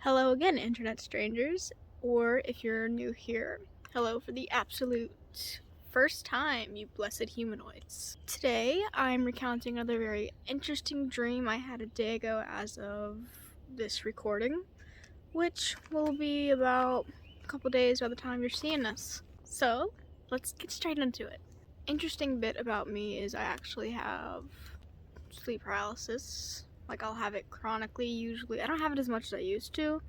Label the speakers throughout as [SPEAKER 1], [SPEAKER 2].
[SPEAKER 1] Hello again, internet strangers, or if you're new here, hello for the absolute first time, you blessed humanoids. Today, I'm recounting another very interesting dream I had a day ago as of this recording, which will be about a couple days by the time you're seeing this. So, let's get straight into it. Interesting bit about me is I actually have sleep paralysis. Like, I'll have it chronically usually. I don't have it as much as I used to,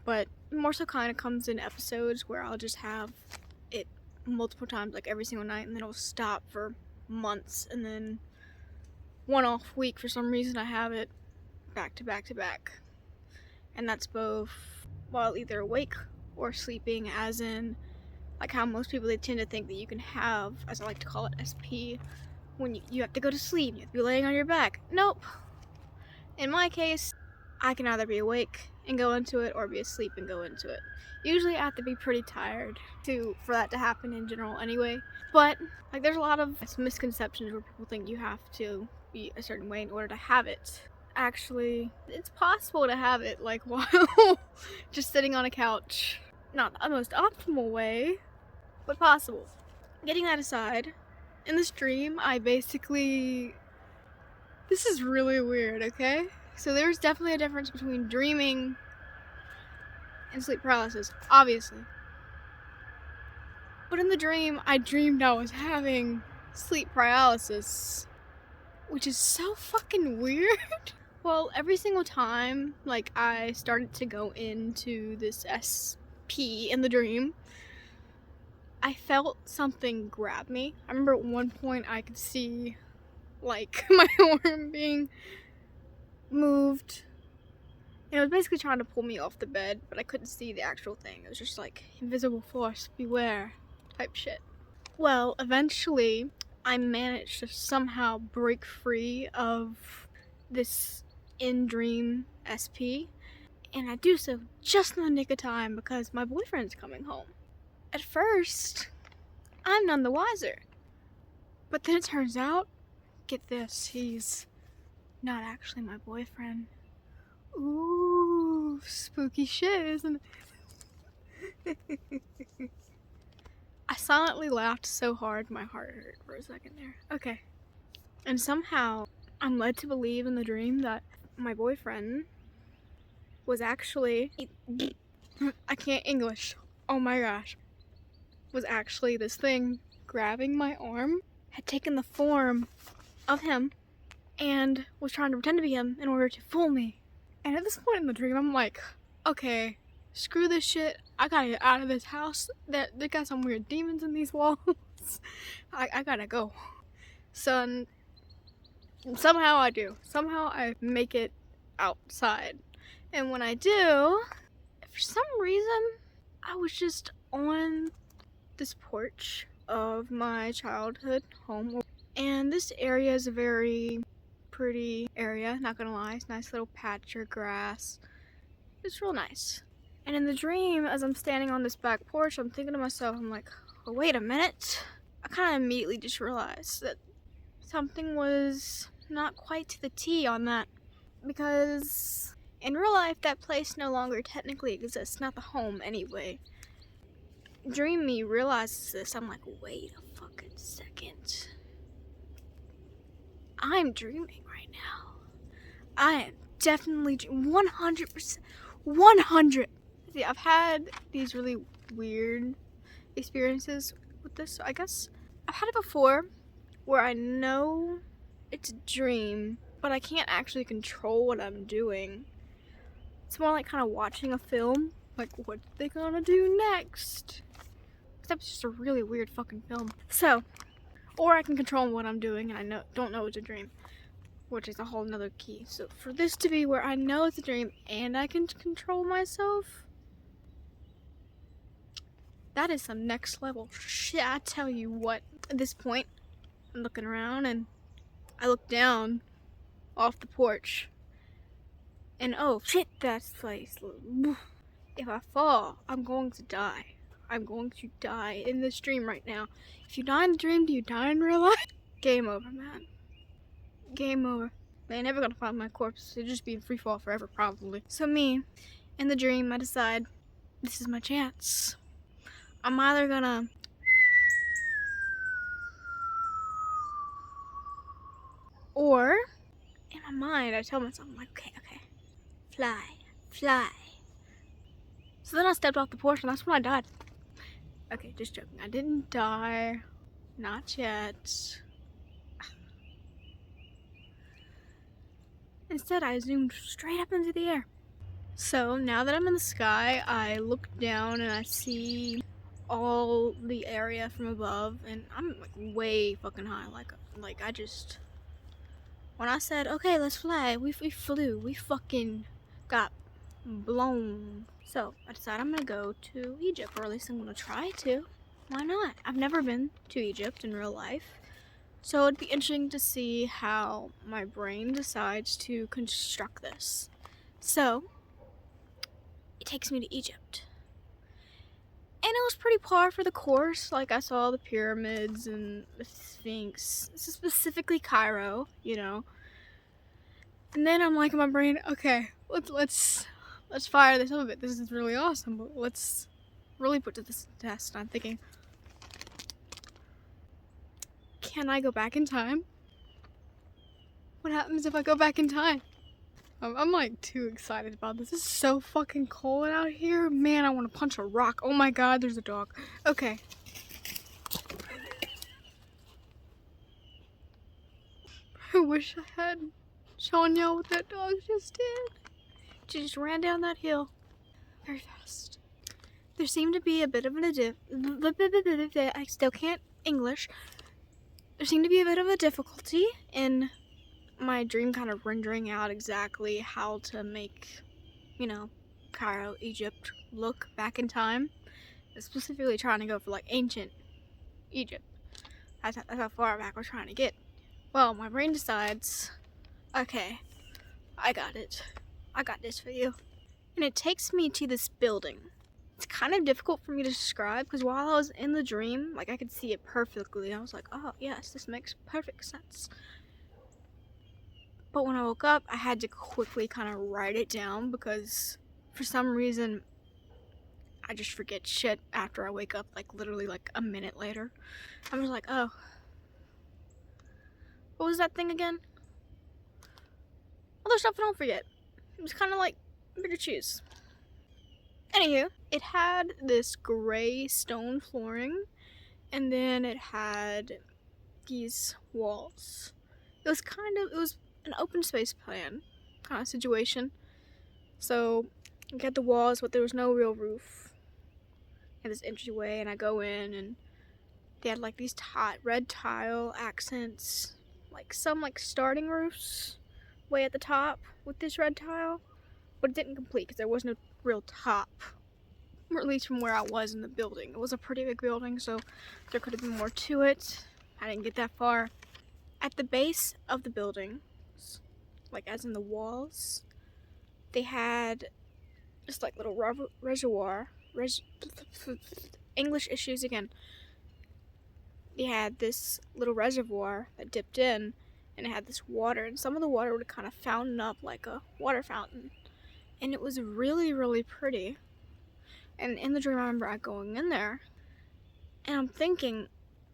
[SPEAKER 1] but more so kind of comes in episodes where I'll just have it multiple times, like every single night, and then it'll stop for months, and then one off week for some reason I have it back to back to back. And that's both while either awake or sleeping, as in like how most people, they tend to think that you can have, as I like to call it, SP, when you have to go to sleep, you have to be laying on your back. Nope. In my case, I can either be awake and go into it or be asleep and go into it. Usually I have to be pretty tired for that to happen in general anyway. But like, there's a lot of misconceptions where people think you have to be a certain way in order to have it. Actually, it's possible to have it like while just sitting on a couch. Not the most optimal way, but possible. Getting that aside, in this dream this is really weird, okay? So there's definitely a difference between dreaming and sleep paralysis, obviously. But in the dream, I dreamed I was having sleep paralysis, which is so fucking weird. Well, every single time, like, I started to go into this SP in the dream, I felt something grab me. I remember at one point I could see, like, my arm being moved, and it was basically trying to pull me off the bed, but I couldn't see the actual thing. It was just like, invisible force, beware, type shit. Well, eventually, I managed to somehow break free of this in-dream SP, and I do so just in the nick of time because my boyfriend's coming home. At first, I'm none the wiser, but then it turns out, get this, he's not actually my boyfriend. Ooh, spooky shit, isn't it? I silently laughed so hard my heart hurt for a second there. Okay. And somehow, I'm led to believe in the dream that my boyfriend was actually... I can't English. Oh my gosh. Was actually this thing grabbing my arm, had taken the form of him, and was trying to pretend to be him in order to fool me. And at this point in the dream, I'm like, okay, screw this shit. I gotta get out of this house. They got some weird demons in these walls. I gotta go. So somehow I do. Somehow I make it outside. And when I do, for some reason, I was just on this porch of my childhood home. And this area is a very pretty area, not gonna lie. It's a nice little patch of grass. It's real nice. And in the dream, as I'm standing on this back porch, I'm thinking to myself, I'm like, oh, wait a minute. I kind of immediately just realized that something was not quite to the T on that, because in real life, that place no longer technically exists, not the home anyway. Dream me realizes this. I'm like, wait a fucking second. I'm dreaming right now. I am definitely 100%. 100. See, I've had these really weird experiences with this. So I guess I've had it before where I know it's a dream, but I can't actually control what I'm doing. It's more like kind of watching a film. Like, what's they gonna do next? Except it's just a really weird fucking film. So, or I can control what I'm doing and I don't know it's a dream, which is a whole nother key. So for this to be where I know it's a dream and I can control myself, that is some next level shit, I tell you what. At this point, I'm looking around and I look down off the porch and oh shit, that place. If I fall, I'm going to die. I'm going to die in this dream right now. If you die in the dream, do you die in real life? Game over, man. Game over. They ain't never gonna find my corpse. It'll just be in free fall forever, probably. So me, In the dream, I decide this is my chance. I'm either gonna or in my mind I tell myself, I'm like, okay, fly. So then I stepped off the porch and that's when I died. Okay, just joking. I didn't die. Not yet. Instead, I zoomed straight up into the air. So now that I'm in the sky, I look down and I see all the area from above, and I'm like way fucking high. Like I just, when I said, okay, let's fly, we flew. We fucking got blown. So I decided I'm gonna go to Egypt, or at least I'm gonna try to. Why not? I've never been to Egypt in real life. So it'd be interesting to see how my brain decides to construct this. So it takes me to Egypt. And it was pretty par for the course. Like, I saw the pyramids and the Sphinx. This is specifically Cairo, you know. And then I'm like in my brain, okay, let's fire this up a bit. This is really awesome, but let's really put to this test. And I'm thinking, can I go back in time? What happens if I go back in time? I'm like too excited about this. This is so fucking cold out here. Man, I want to punch a rock. Oh my god, there's a dog. Okay. I wish I had shown y'all what that dog just did. She just ran down that hill very fast. There seemed to be a bit of I still can't English. There seemed to be a bit of a difficulty in my dream kind of rendering out exactly how to make, you know, Cairo, Egypt look back in time. Specifically trying to go for like ancient Egypt. That's how far back we're trying to get. Well, my brain decides, okay, I got it. I got this for you. And it takes me to this building. It's kind of difficult for me to describe because while I was in the dream, like I could see it perfectly. I was like, oh yes, this makes perfect sense. But when I woke up, I had to quickly kind of write it down because for some reason, I just forget shit after I wake up, like literally like a minute later. I'm just like, oh. What was that thing again? Other stuff I don't forget. It was kind of like bigger shoes. Anywho, it had this gray stone flooring, and then it had these walls. It was an open space plan kind of situation. So you had the walls, but there was no real roof. You had this entryway, and I go in, and they had like these red tile accents, like some like starting roofs way at the top with this red tile, but it didn't complete because there was no real top, or at least from where I was in the building. It was a pretty big building, so there could have been more to it. I didn't get that far. At the base of the building, like as in the walls, they had just like little English issues again. They had this little reservoir that dipped in, and it had this water, and some of the water would kind of fountain up like a water fountain, and it was really, really pretty. And in the dream, I remember going in there, and I'm thinking,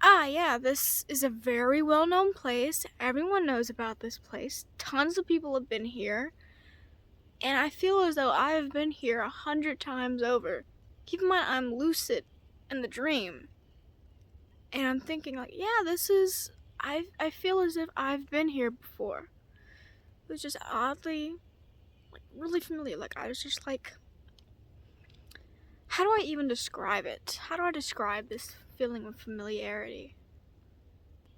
[SPEAKER 1] yeah, this is a very well-known place. Everyone knows about this place. Tons of people have been here. And I feel as though I've been here 100 times over. Keep in mind, I'm lucid in the dream. And I'm thinking, like, yeah, I feel as if I've been here before. It was just oddly, like, really familiar. Like, I was just like, how do I even describe it? How do I describe this feeling of familiarity?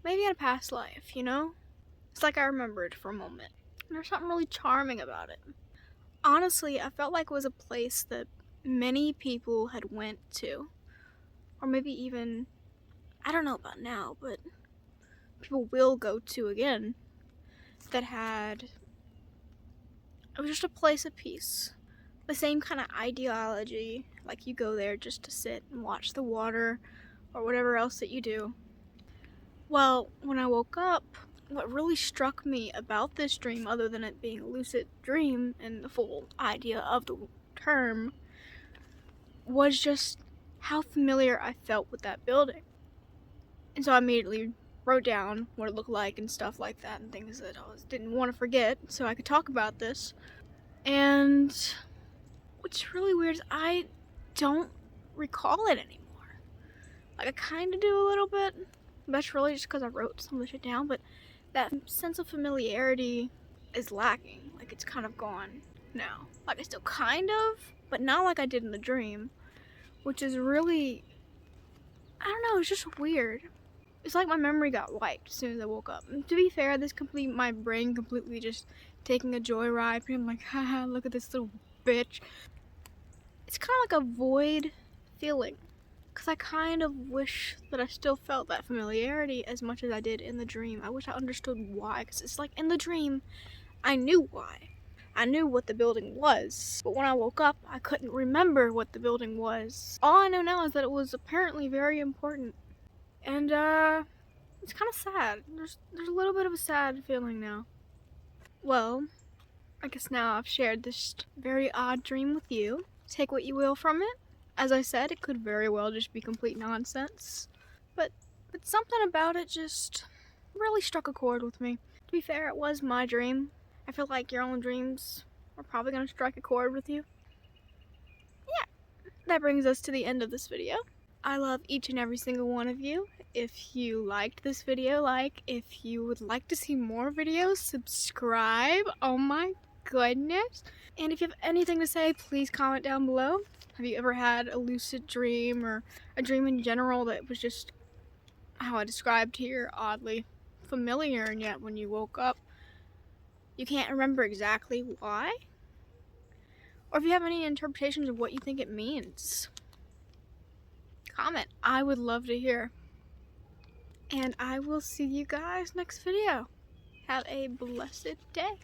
[SPEAKER 1] Maybe in a past life, you know? It's like I remembered for a moment. And there's something really charming about it. Honestly, I felt like it was a place that many people had went to. Or maybe even, I don't know about now, but people will go to again. That had, it was just a place of peace. The same kind of ideology, like you go there just to sit and watch the water or whatever else that you do. Well, when I woke up, what really struck me about this dream, other than it being a lucid dream and the full idea of the term was just how familiar I felt with that building. And so I immediately wrote down what it looked like and stuff like that, and things that I didn't want to forget so I could talk about this. And what's really weird is I don't recall it anymore. Like, I kind of do a little bit. That's really just because I wrote some of the shit down, but that sense of familiarity is lacking. Like, it's kind of gone now. Like, I still kind of, but not like I did in the dream, which is really, I don't know, it's just weird. It's like my memory got wiped as soon as I woke up. And to be fair, my brain completely just taking a joyride, being like, haha, look at this little bitch. It's kind of like a void feeling, because I kind of wish that I still felt that familiarity as much as I did in the dream. I wish I understood why, because it's like in the dream, I knew why. I knew what the building was, but when I woke up, I couldn't remember what the building was. All I know now is that it was apparently very important. And, it's kind of sad. There's a little bit of a sad feeling now. Well, I guess now I've shared this very odd dream with you. Take what you will from it. As I said, it could very well just be complete nonsense. But something about it just really struck a chord with me. To be fair, it was my dream. I feel like your own dreams are probably going to strike a chord with you. Yeah, that brings us to the end of this video. I love each and every single one of you. If you liked this video, if you would like to see more videos, subscribe. Oh my goodness. And if you have anything to say, please comment down below. Have you ever had a lucid dream or a dream in general that was just how I described here, oddly familiar, and yet when you woke up, you can't remember exactly why? Or if you have any interpretations of what you think it means, comment. I would love to hear. And I will see you guys next video. Have a blessed day.